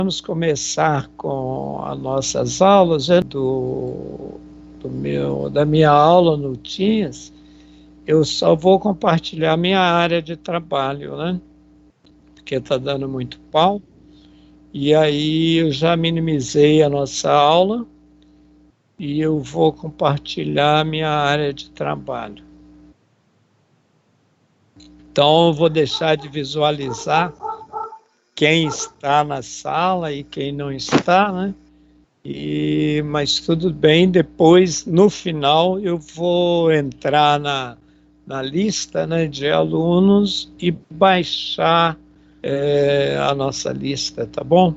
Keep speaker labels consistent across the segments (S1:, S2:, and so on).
S1: Vamos começar com as nossas aulas, da minha aula no Teams. Eu só vou compartilhar minha área de trabalho, né? Porque está dando muito pau. E aí eu já minimizei a nossa aula e eu vou compartilhar minha área de trabalho. Então eu vou deixar de visualizar quem está na sala e quem não está, né? Mas tudo bem, depois, no final, eu vou entrar na lista, né, de alunos e baixar a nossa lista, tá bom?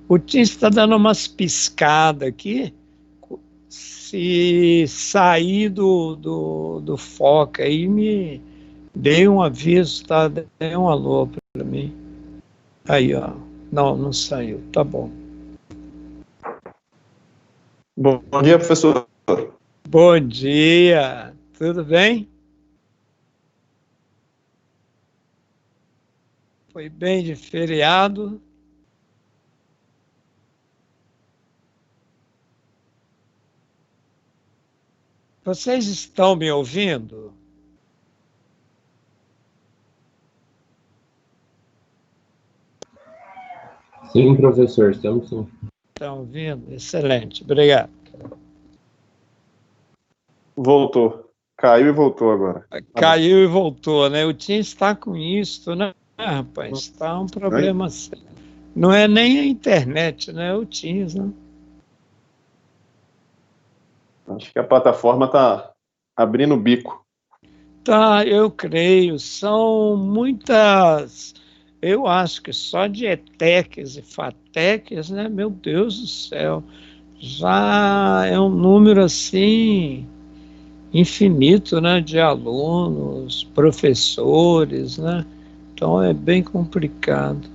S1: O Tim está dando umas piscadas aqui. Se sair do foco aí, me dê um aviso, tá? Dê um alô para mim. Aí, ó. Não saiu, tá bom.
S2: Bom dia, professor.
S1: Bom dia, tudo bem? Foi bem de feriado? Vocês estão me ouvindo?
S3: Sim, professor, estamos sim.
S1: Estão ouvindo? Excelente, obrigado.
S2: Voltou. Caiu e voltou agora.
S1: Caiu e voltou, né? O Tim está com isso, né, rapaz? Está um problema sério. Não é nem a internet, né? É o Teams, né?
S2: Acho que a plataforma está abrindo o bico.
S1: Tá, eu creio. São muitas. Eu acho que só de ETECs e FATECs, né? Meu Deus do céu. Já é um número assim infinito, né, de alunos, professores, né? Então é bem complicado.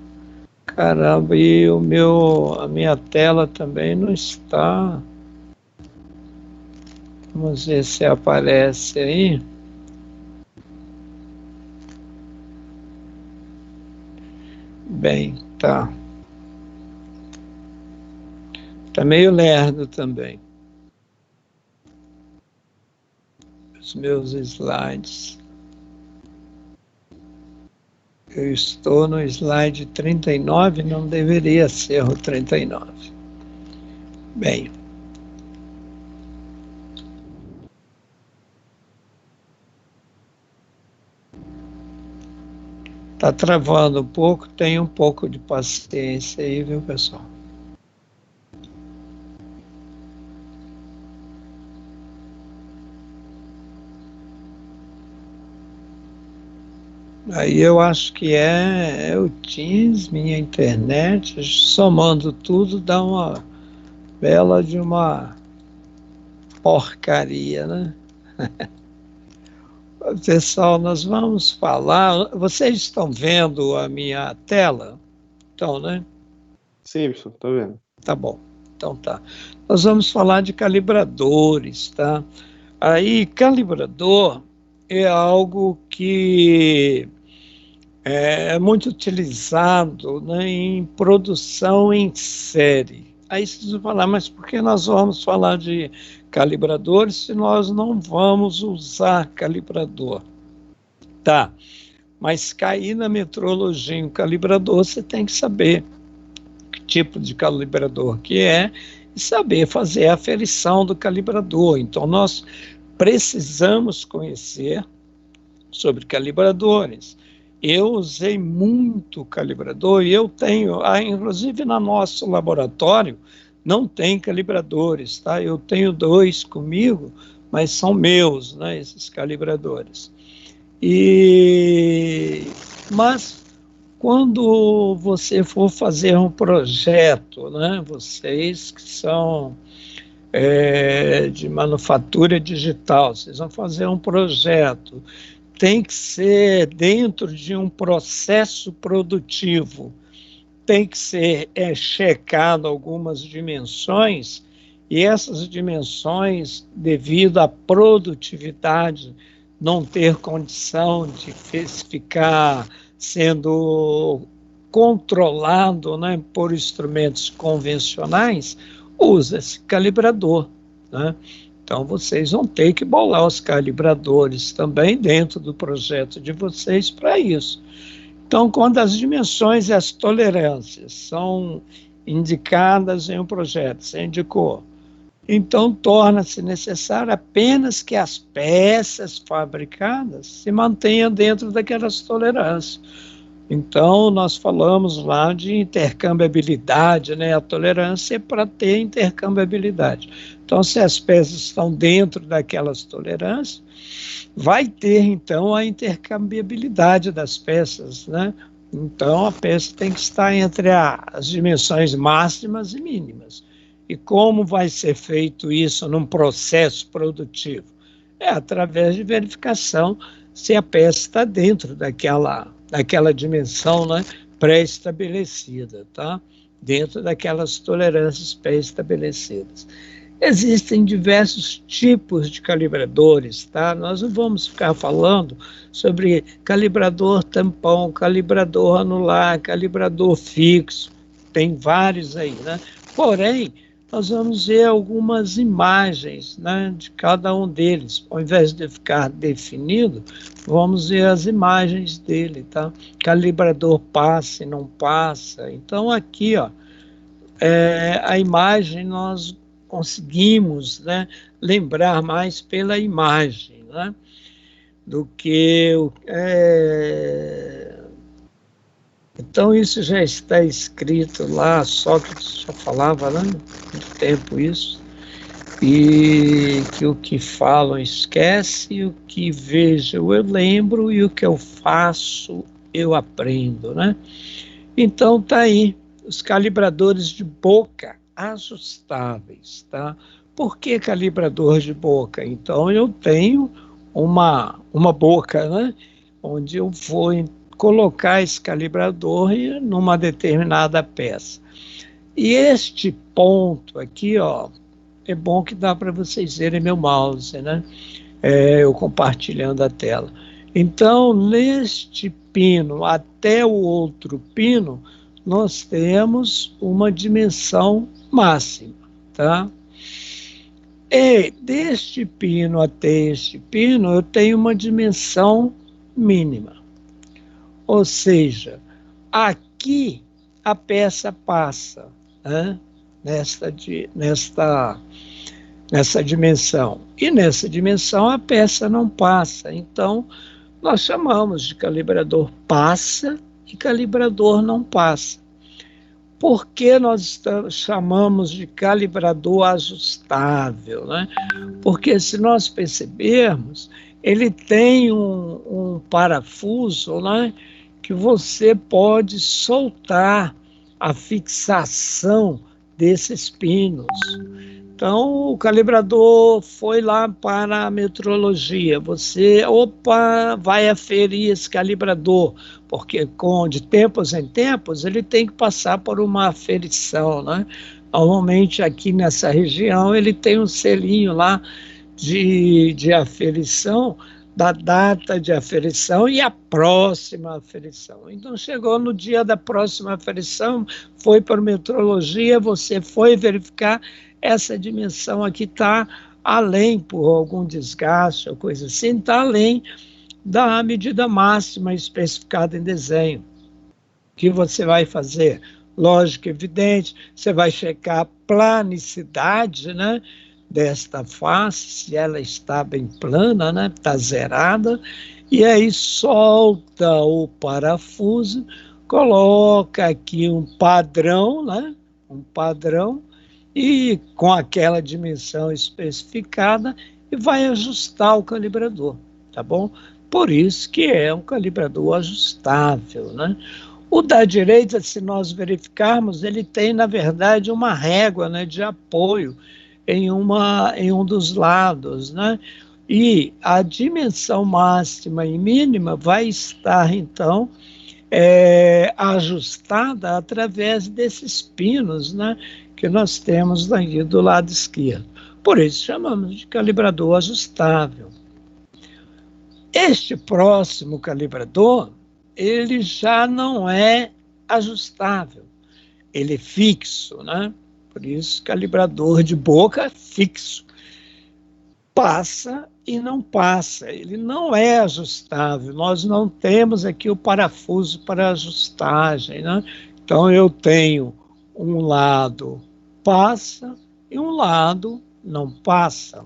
S1: Caramba, e a minha tela também não está. Vamos ver se aparece aí. Bem, tá. Tá meio lerdo também. Os meus slides. Eu estou no slide 39, não deveria ser o 39. Bem. Está travando um pouco, tenha um pouco de paciência aí, viu, pessoal? Aí eu acho que é o Teams, minha internet, somando tudo, dá uma bela de uma porcaria, né? Pessoal, nós vamos falar. Vocês estão vendo a minha tela? Estão, né?
S2: Sim, professor, estou vendo.
S1: Tá bom, então tá. Nós vamos falar de calibradores, tá? Aí, calibrador é algo que é muito utilizado, né, em produção em série. Aí vocês vão falar, mas por que nós vamos falar de calibradores se nós não vamos usar calibrador? Tá, mas cair na metrologia em calibrador, você tem que saber que tipo de calibrador que é e saber fazer a aferição do calibrador. Então, nós precisamos conhecer sobre calibradores. Eu usei muito calibrador e eu tenho, inclusive no nosso laboratório, não tem calibradores, tá? Eu tenho 2 comigo, mas são meus, né, esses calibradores. Mas quando você for fazer um projeto, né, vocês que são de manufatura digital, vocês vão fazer um projeto, tem que ser dentro de um processo produtivo, tem que ser checado algumas dimensões, e essas dimensões, devido à produtividade, não ter condição de ficar sendo controlado, né, por instrumentos convencionais, usa-se calibrador, né? Então, vocês vão ter que bolar os calibradores também dentro do projeto de vocês para isso. Então, quando as dimensões e as tolerâncias são indicadas em um projeto, você indicou, então torna-se necessário apenas que as peças fabricadas se mantenham dentro daquelas tolerâncias. Então, nós falamos lá de intercambiabilidade, né? A tolerância é para ter intercambiabilidade. Então, se as peças estão dentro daquelas tolerâncias, vai ter, então, a intercambiabilidade das peças, né? Então, a peça tem que estar entre as dimensões máximas e mínimas. E como vai ser feito isso num processo produtivo? É através de verificação se a peça está dentro daquela dimensão, né, pré-estabelecida, tá? Dentro daquelas tolerâncias pré-estabelecidas. Existem diversos tipos de calibradores, tá? Nós não vamos ficar falando sobre calibrador tampão, calibrador anular, calibrador fixo, tem vários aí, né? Porém, nós vamos ver algumas imagens, né, de cada um deles. Ao invés de ficar definido, vamos ver as imagens dele, tá? Calibrador passa e não passa. Então, aqui, ó, a imagem nós conseguimos, né, lembrar mais pela imagem, né, do que... Então, isso já está escrito lá, Sócrates já falava, né, há muito tempo isso, e que o que falam esquece, o que vejo eu lembro, e o que eu faço eu aprendo, né? Então, tá aí, os calibradores de boca ajustáveis, tá? Por que calibrador de boca? Então, eu tenho uma boca, né, onde eu vou colocar esse calibrador numa determinada peça. E este ponto aqui, ó, é bom que dá para vocês verem meu mouse, né? Eu compartilhando a tela. Então, neste pino até o outro pino, nós temos uma dimensão máxima, tá? E deste pino até este pino, eu tenho uma dimensão mínima. Ou seja, aqui a peça passa, né, nessa dimensão. E nessa dimensão a peça não passa. Então, nós chamamos de calibrador passa e calibrador não passa. Por que nós chamamos de calibrador ajustável, né? Porque se nós percebermos, ele tem um parafuso, né, que você pode soltar a fixação desses pinos. Então, o calibrador foi lá para a metrologia. Você, vai aferir esse calibrador, porque de tempos em tempos ele tem que passar por uma aferição, né? Normalmente aqui nessa região ele tem um selinho lá de aferição, da data de aferição e a próxima aferição. Então, chegou no dia da próxima aferição, foi para a metrologia, você foi verificar, essa dimensão aqui está além, por algum desgaste ou coisa assim, está além da medida máxima especificada em desenho. O que você vai fazer? Lógico, evidente, você vai checar a planicidade, né, desta face, se ela está bem plana, né, está zerada, e aí solta o parafuso, coloca aqui um padrão, né, e com aquela dimensão especificada, e vai ajustar o calibrador, tá bom? Por isso que é um calibrador ajustável, né? O da direita, se nós verificarmos, ele tem, na verdade, uma régua, né, de apoio em um dos lados, né? E a dimensão máxima e mínima vai estar, então, ajustada através desses pinos, né, que nós temos aqui do lado esquerdo. Por isso chamamos de calibrador ajustável. Este próximo calibrador, ele já não é ajustável, ele é fixo, né? Por isso, calibrador de boca fixo. Passa e não passa, ele não é ajustável, nós não temos aqui o parafuso para ajustagem, né? Então eu tenho um lado passa e um lado não passa.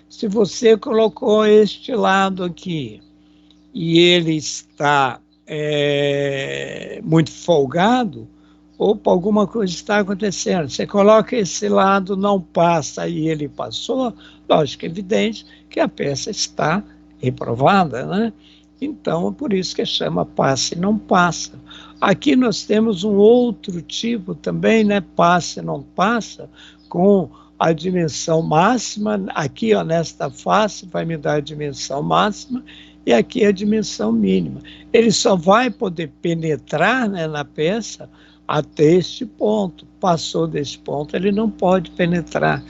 S1: Se você colocou este lado aqui e ele está muito folgado, opa, alguma coisa está acontecendo. Você coloca esse lado, não passa e ele passou, lógico, é evidente que a peça está reprovada, né? Então, por isso que chama passa e não passa. Aqui nós temos um outro tipo também, né? Passa e não passa, com a dimensão máxima. Aqui, ó, nesta face, vai me dar a dimensão máxima, e aqui a dimensão mínima. Ele só vai poder penetrar, né, na peça até este ponto. Passou deste ponto, ele não pode penetrar.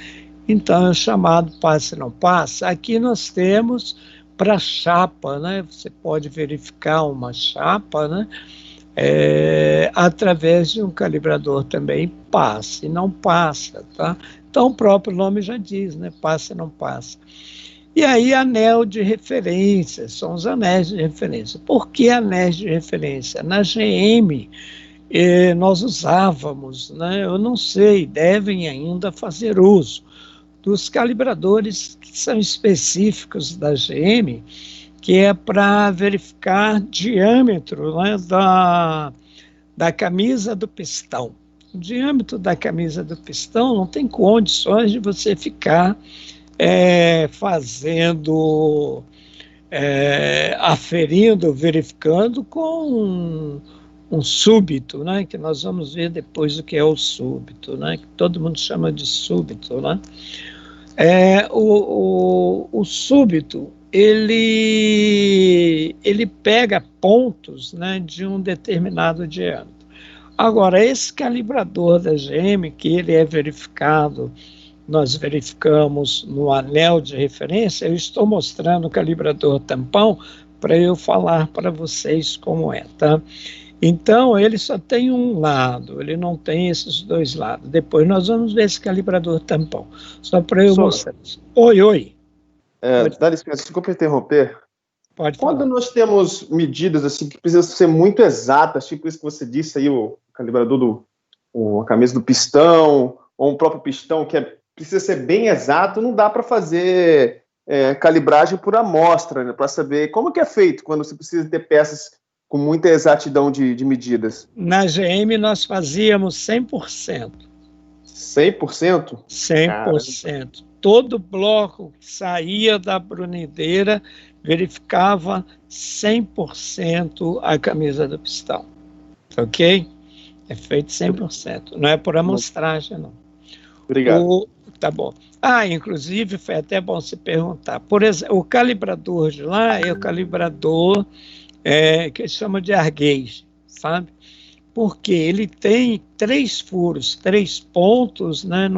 S1: Então, é chamado passa e não passa. Aqui nós temos para chapa, né? Você pode verificar uma chapa, né? Através de um calibrador também passa e não passa, tá? Então, o próprio nome já diz, né? Passa e não passa. E aí, anel de referência, são os anéis de referência. Por que anéis de referência? Na GM, nós usávamos, né? Eu não sei, devem ainda fazer uso dos calibradores que são específicos da GM, que é para verificar diâmetro, né, da camisa do pistão. O diâmetro da camisa do pistão não tem condições de você ficar fazendo, aferindo, verificando com um súbito, né, que nós vamos ver depois o que é o súbito, né, que todo mundo chama de súbito, né. O súbito, ele pega pontos, né, de um determinado diâmetro. Agora, esse calibrador da GM, que ele é verificado, nós verificamos no anel de referência, eu estou mostrando o calibrador tampão para eu falar para vocês como é, tá? Então, ele só tem um lado, ele não tem esses dois lados. Depois nós vamos ver esse calibrador tampão, só para eu mostrar. Oi.
S2: Dá licença, desculpa interromper.
S1: Pode falar.
S2: Quando nós temos medidas assim que precisam ser muito exatas, tipo isso que você disse aí, o calibrador a camisa do pistão, ou um próprio pistão que precisa ser bem exato, não dá para fazer calibragem por amostra, né, para saber como que é feito quando você precisa ter peças com muita exatidão de medidas.
S1: Na GM nós fazíamos 100%.
S2: 100%?
S1: 100%. Todo bloco que saía da brunideira verificava 100% a camisa do pistão. Ok? É feito 100%. Não é por amostragem, não.
S2: Obrigado.
S1: Tá bom. Inclusive, foi até bom se perguntar. Por exemplo, o calibrador de lá é o calibrador que eles chamam de Argage, sabe? Porque ele tem 3 furos, 3 pontos, né,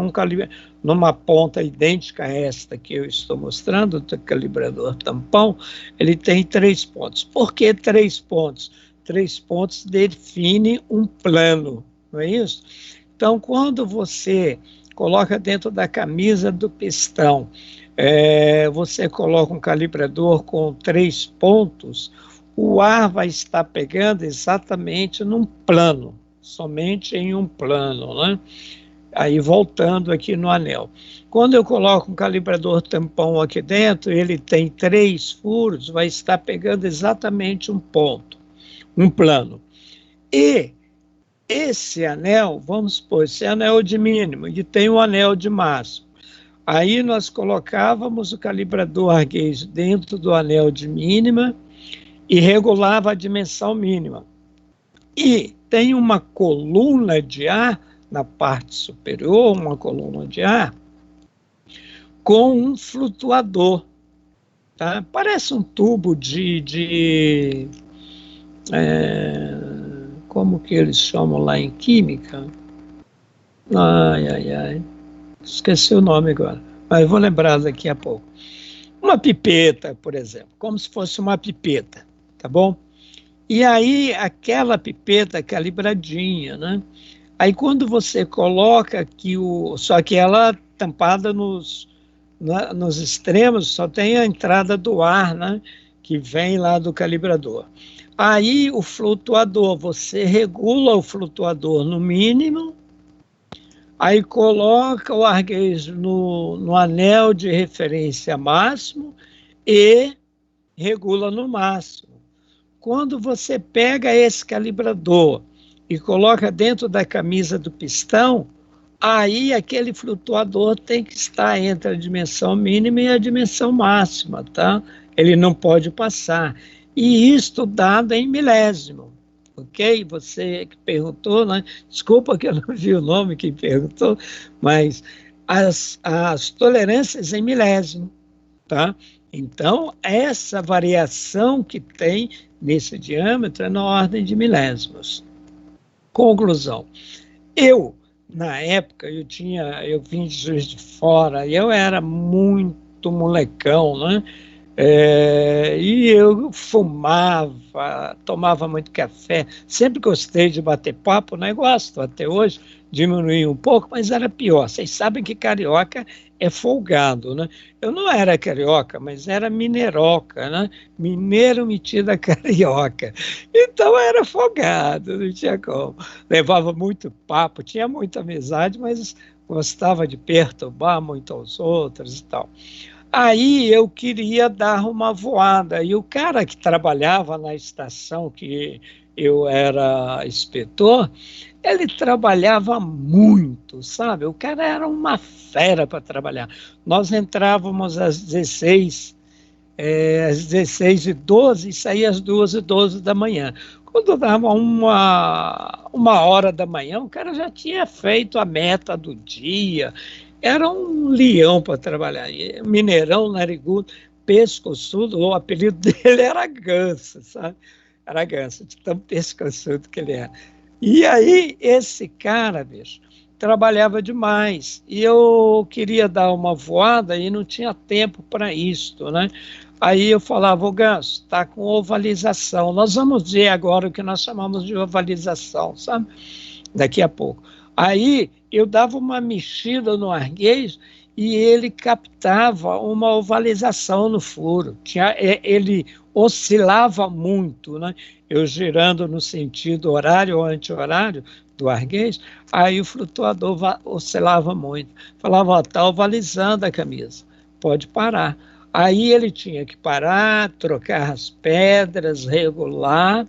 S1: numa ponta idêntica a esta que eu estou mostrando, do calibrador tampão, ele tem 3 pontos. Por que 3 pontos? 3 pontos definem um plano, não é isso? Então, quando você coloca dentro da camisa do pistão, você coloca um calibrador com 3 pontos, o ar vai estar pegando exatamente num plano, somente em um plano, né? Aí voltando aqui no anel. Quando eu coloco um calibrador tampão aqui dentro, ele tem 3 furos, vai estar pegando exatamente um ponto, um plano. E esse anel, vamos supor, esse anel de mínimo, e tem um anel de máximo. Aí nós colocávamos o calibrador Argage dentro do anel de mínima, e regulava a dimensão mínima. E tem uma coluna de ar na parte superior, uma coluna de ar, com um flutuador. Tá? Parece um tubo como que eles chamam lá em química? Esqueci o nome agora, mas eu vou lembrar daqui a pouco. Uma pipeta, por exemplo, como se fosse uma pipeta. Tá bom? E aí, aquela pipeta calibradinha, né? Aí, quando você coloca aqui só que ela tampada nos extremos, só tem a entrada do ar, né? Que vem lá do calibrador. Aí, o flutuador, você regula o flutuador no mínimo, aí coloca o arguês no anel de referência máximo e regula no máximo. Quando você pega esse calibrador e coloca dentro da camisa do pistão, aí aquele flutuador tem que estar entre a dimensão mínima e a dimensão máxima, tá? Ele não pode passar. E isto dado em milésimo, ok? Você que perguntou, né? Desculpa que eu não vi o nome que perguntou, mas as tolerâncias em milésimo, tá? Então, essa variação que tem nesse diâmetro é na ordem de milésimos. Conclusão. Na época, eu vim de Juiz de Fora, e eu era muito molecão, né? E eu fumava, tomava muito café, sempre gostei de bater papo, né? Gosto até hoje, diminuí um pouco, mas era pior. Vocês sabem que carioca é folgado, né? Eu não era carioca, mas era mineroca, né? Mineiro metido a carioca. Então era folgado, não tinha como. Levava muito papo, tinha muita amizade, mas gostava de perturbar muito aos outros e tal. Aí eu queria dar uma voada, e o cara que trabalhava na estação que eu era inspetor, ele trabalhava muito, sabe? O cara era uma fera para trabalhar. Nós entrávamos às 16h12 e saía às 2h12 da manhã. Quando dava uma hora da manhã, o cara já tinha feito a meta do dia. Era um leão para trabalhar. Mineirão, narigudo, pescoçudo, o apelido dele era Ganso, sabe? Era Ganso, de tão pescoçudo que ele era. E aí, esse cara, bicho, trabalhava demais. E eu queria dar uma voada e não tinha tempo para isto, né? Aí eu falava, ô Ganso, está com ovalização. Nós vamos ver agora o que nós chamamos de ovalização, sabe? Daqui a pouco. Aí eu dava uma mexida no arguês e ele captava uma ovalização no furo. Ele oscilava muito, né? Eu girando no sentido horário ou anti-horário do arguês, aí o flutuador oscilava muito. Falava, ó, está ovalizando a camisa, pode parar. Aí ele tinha que parar, trocar as pedras, regular.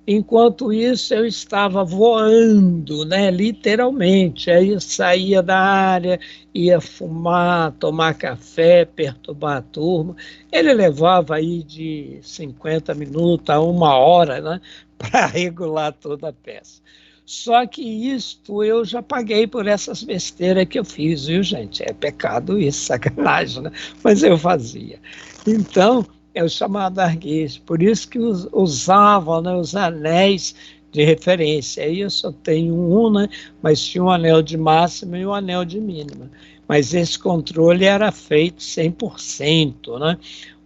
S1: Enquanto isso, eu estava voando, né, literalmente. Aí eu saía da área, ia fumar, tomar café, perturbar a turma. Ele levava aí de 50 minutos a 1 hora, né, para regular toda a peça. Só que isto eu já paguei por essas besteiras que eu fiz, viu, gente? É pecado isso, sacanagem, né? Mas eu fazia. Então, é o chamado arguês, por isso que usavam, né, os anéis de referência. Aí eu só tenho um, né, mas tinha um anel de máxima e um anel de mínima. Mas esse controle era feito 100%, né?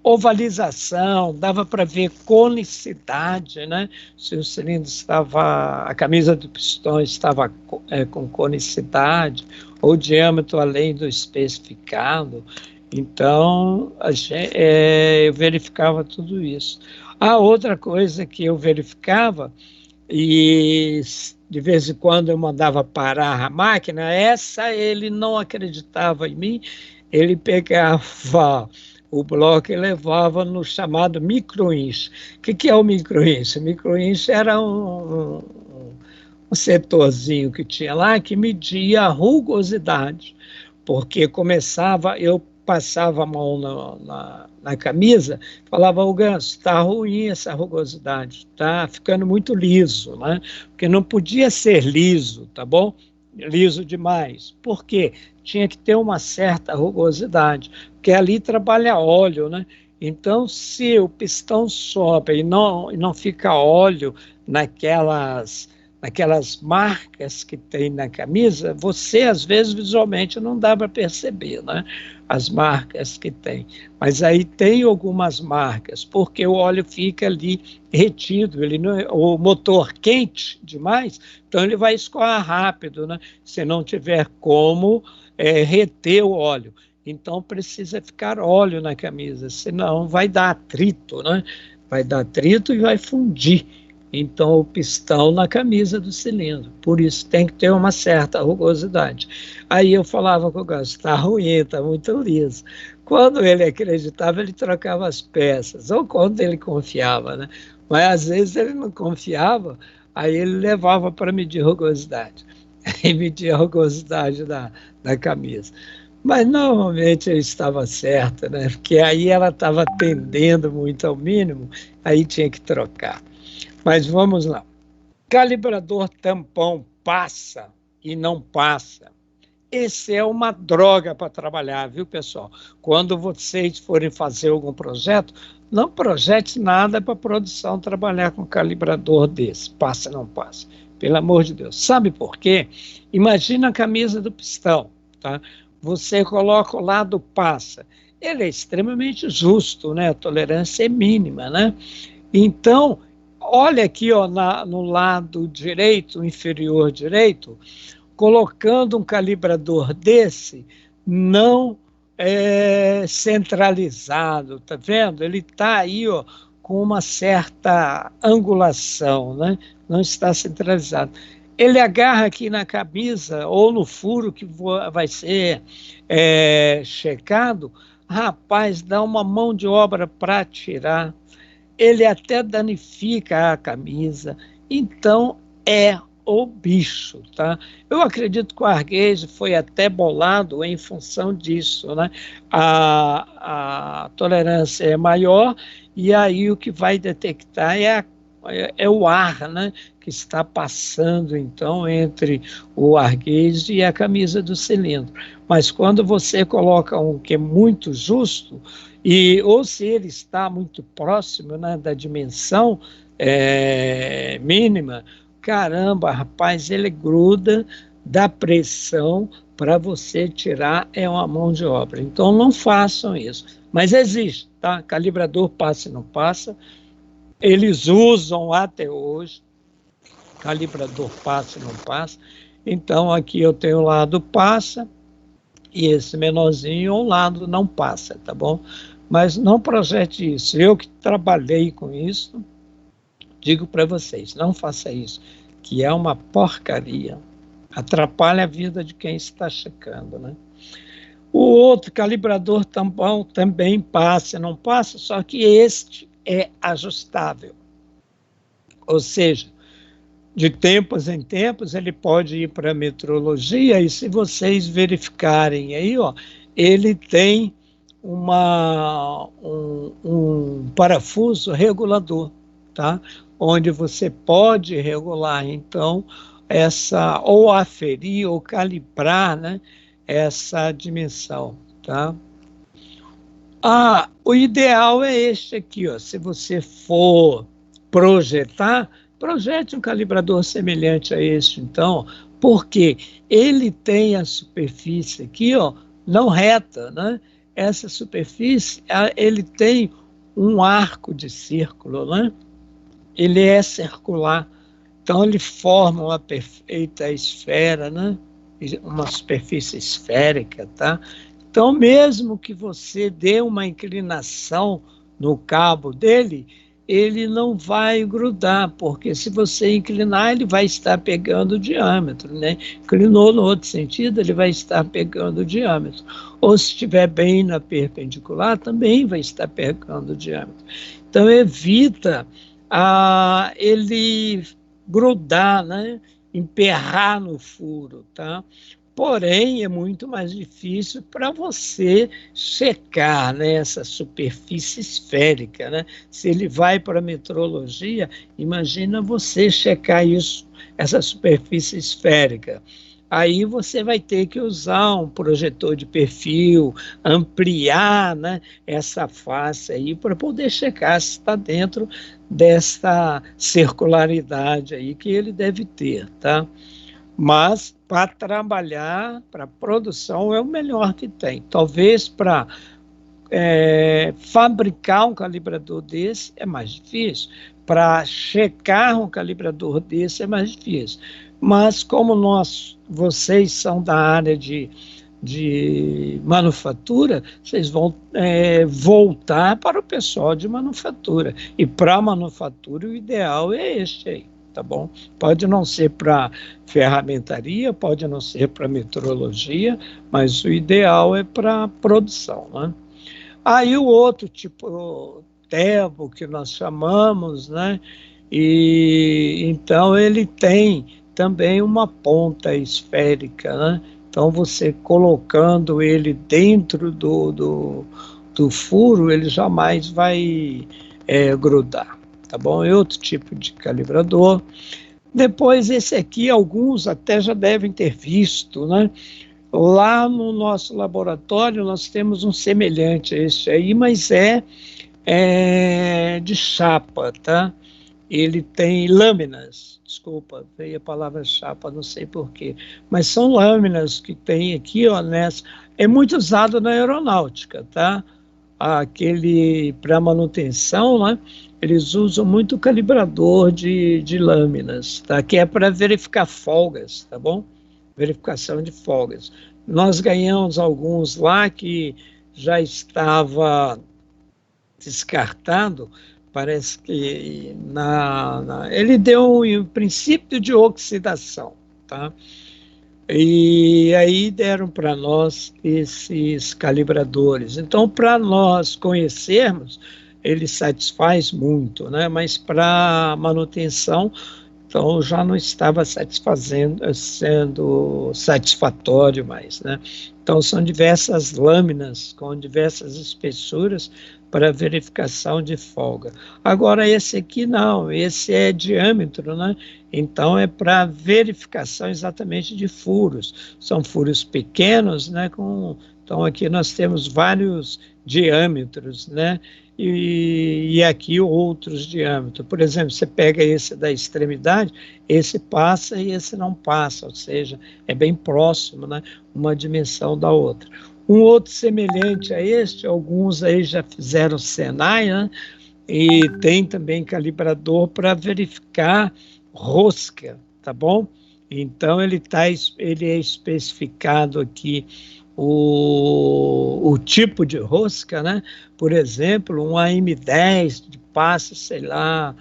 S1: Ovalização, dava para ver conicidade, né? Se o cilindro estava, a camisa do pistão estava com conicidade, ou diâmetro além do especificado. Então, eu verificava tudo isso. A outra coisa que eu verificava, e de vez em quando eu mandava parar a máquina, essa ele não acreditava em mim, ele pegava o bloco e levava no chamado micro-inch. O que é o micro-inch? O micro-inch era um setorzinho que tinha lá que media a rugosidade, porque eu passava a mão na camisa, falava, ô Ganso, está ruim essa rugosidade, está ficando muito liso, né? Porque não podia ser liso, tá bom? Liso demais. Por quê? Tinha que ter uma certa rugosidade, porque ali trabalha óleo, né? Então, se o pistão sobe e não fica óleo naquelas naquelas marcas que tem na camisa, você, às vezes, visualmente não dá para perceber, né? As marcas que tem. Mas aí tem algumas marcas, porque o óleo fica ali retido, ele não, o motor quente demais, então ele vai escoar rápido, né? Se não tiver como reter o óleo. Então precisa ficar óleo na camisa, senão vai dar atrito, né? Vai dar atrito e vai fundir. Então, o pistão na camisa do cilindro. Por isso, tem que ter uma certa rugosidade. Aí eu falava com o Gus, está ruim, está muito liso. Quando ele acreditava, ele trocava as peças, ou quando ele confiava, né? Mas, às vezes, ele não confiava, aí ele levava para medir rugosidade. Aí media a rugosidade da camisa. Mas, normalmente, eu estava certa, né? Porque aí ela estava tendendo muito ao mínimo, aí tinha que trocar. Mas vamos lá. Calibrador tampão passa e não passa. Esse é uma droga para trabalhar, viu, pessoal? Quando vocês forem fazer algum projeto, não projete nada para produção trabalhar com calibrador desse. Passa, não passa. Pelo amor de Deus. Sabe por quê? Imagina a camisa do pistão, tá? Você coloca o lado passa. Ele é extremamente justo, né? A tolerância é mínima, né? Então, olha aqui, ó, no lado direito, inferior direito, colocando um calibrador desse, não centralizado, tá vendo? Ele está aí, ó, com uma certa angulação, né? Não está centralizado. Ele agarra aqui na camisa ou no furo que vai ser checado, rapaz, dá uma mão de obra para tirar. Ele até danifica a camisa, então é o bicho, tá? Eu acredito que o Arguez foi até bolado em função disso, né? A tolerância é maior e aí o que vai detectar é o ar, né? Que está passando, então, entre o Arguez e a camisa do cilindro. Mas quando você coloca um que é muito justo, ou se ele está muito próximo, né, da dimensão mínima, caramba, rapaz, ele gruda, dá pressão para você tirar, é uma mão de obra. Então não façam isso. Mas existe, tá? Calibrador passa e não passa. Eles usam até hoje. Calibrador passa e não passa. Então aqui eu tenho o lado passa e esse menorzinho ao lado não passa, tá bom? Mas não projete isso. Eu que trabalhei com isso, digo para vocês, não faça isso, que é uma porcaria. Atrapalha a vida de quem está checando, né? O outro calibrador tampão também passa, não passa, só que este é ajustável. Ou seja, de tempos em tempos ele pode ir para a metrologia e se vocês verificarem aí, ó, ele tem um parafuso regulador, tá? Onde você pode regular, então, ou aferir ou calibrar, né, essa dimensão, tá? O ideal é este aqui, ó, se você for projetar, projete um calibrador semelhante a este, então, porque ele tem a superfície aqui, ó, não reta, né? Essa superfície, ele tem um arco de círculo, né? Ele é circular, então ele forma uma perfeita esfera, né? Uma superfície esférica, tá? Então, mesmo que você dê uma inclinação no cabo dele, ele não vai grudar, porque se você inclinar, ele vai estar pegando o diâmetro, né? Inclinou no outro sentido, ele vai estar pegando o diâmetro. Ou se estiver bem na perpendicular, também vai estar pegando o diâmetro. Então, evita ele grudar, né? Emperrar no furo, tá? Porém, é muito mais difícil para você checar, né, essa superfície esférica, né? Se ele vai para a metrologia, imagina você checar isso, essa superfície esférica. aí você vai ter que usar um projetor de perfil, ampliar, né, essa face aí para poder checar se está dentro dessa circularidade aí que ele deve ter, tá? Mas para trabalhar, para produção é o melhor que tem. Talvez para fabricar um calibrador desse é mais difícil, para checar um calibrador desse é mais difícil. Mas como vocês são da área de manufatura, vocês vão voltar para o pessoal de manufatura. E para a manufatura o ideal é este aí, tá bom? Pode não ser para ferramentaria, pode não ser para metrologia, mas o ideal é para produção, né? Aí o outro tipo termo que nós chamamos, né? E então ele tem também uma ponta esférica, né? Então você colocando ele dentro do furo, ele jamais vai grudar, tá bom? É outro tipo de calibrador. Depois esse aqui, alguns até já devem ter visto, né? Lá no nosso laboratório nós temos um semelhante a esse aí, mas é de chapa, tá? Ele tem lâminas, desculpa, veio a palavra chapa, não sei porquê, mas são lâminas que tem aqui, ó, nessa. É muito usado na aeronáutica, tá? Aquele para manutenção, né? Eles usam muito calibrador de lâminas, tá? Que é para verificar folgas, tá bom? Verificação de folgas. Nós ganhamos alguns lá que já estava descartado, parece que ele deu um princípio de oxidação, tá? E aí deram para nós esses calibradores. Então, para nós conhecermos, ele satisfaz muito, né? Mas para manutenção, então já não estava sendo satisfatório mais, né? Então são diversas lâminas com diversas espessuras para verificação de folga. Agora esse aqui não, esse é diâmetro, né? Então é para verificação exatamente de furos. São furos pequenos, né? Então aqui nós temos vários diâmetros, né? E aqui outros diâmetros. Por exemplo, você pega esse da extremidade, esse passa e esse não passa, ou seja, é bem próximo, né? Uma dimensão da outra. Um outro semelhante a este, alguns aí já fizeram Senai, né? E tem também calibrador para verificar rosca, tá bom? Então ele é especificado aqui o tipo de rosca, né? Por exemplo, um AM10 de passe, sei lá,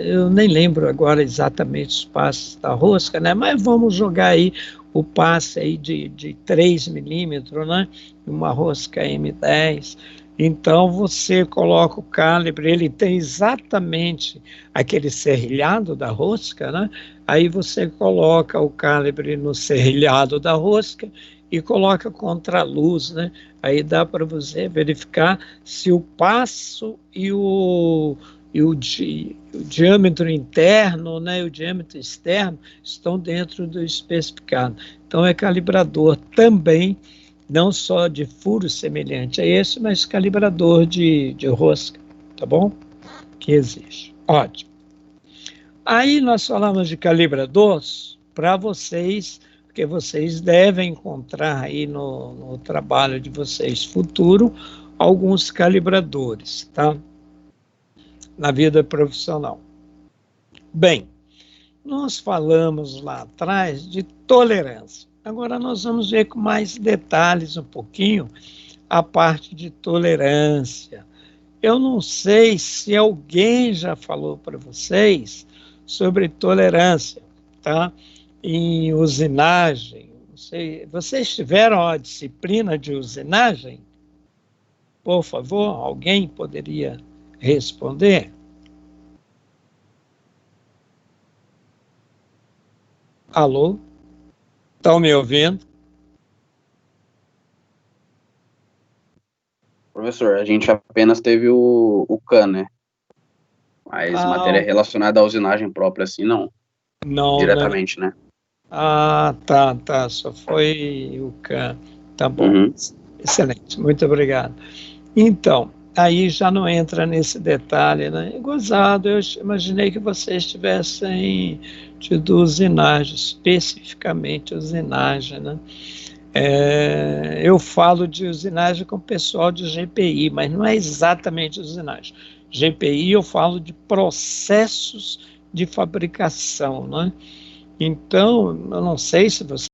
S1: eu nem lembro agora exatamente os passes da rosca, né? Mas vamos jogar aí o passe aí de 3 milímetros, né? Uma rosca AM10. Então você coloca o calibre, ele tem exatamente aquele serrilhado da rosca, né? Aí você coloca o calibre no serrilhado da rosca e coloca contra a luz, né? Aí dá para você verificar se o passo e o diâmetro interno, né, e o diâmetro externo estão dentro do especificado. Então é calibrador também, não só de furo semelhante a esse, mas calibrador de rosca, tá bom? Que existe. Ótimo. Aí nós falamos de calibradores para vocês, porque vocês devem encontrar aí no trabalho de vocês futuro alguns calibradores, tá? Na vida profissional. Bem, nós falamos lá atrás de tolerância. Agora nós vamos ver com mais detalhes um pouquinho a parte de tolerância. Eu não sei se alguém já falou para vocês sobre tolerância, tá? Em usinagem. Não sei, vocês tiveram a disciplina de usinagem? Por favor, alguém poderia responder? Alô? Estão me ouvindo?
S4: Professor, a gente apenas teve o CAN, né? Mas matéria relacionada à usinagem própria, assim, não.
S1: Não,
S4: diretamente, né?
S1: Ah, tá, só foi o CAN. Tá bom,
S4: Uhum.
S1: excelente, muito obrigado. Então, aí já não entra nesse detalhe, né? Gozado, eu imaginei que vocês tivessem tido usinagem, especificamente usinagem, né? Eu falo de usinagem com o pessoal de GPI, mas não é exatamente usinagem. GPI eu falo de processos de fabricação, né? Então, eu não sei se você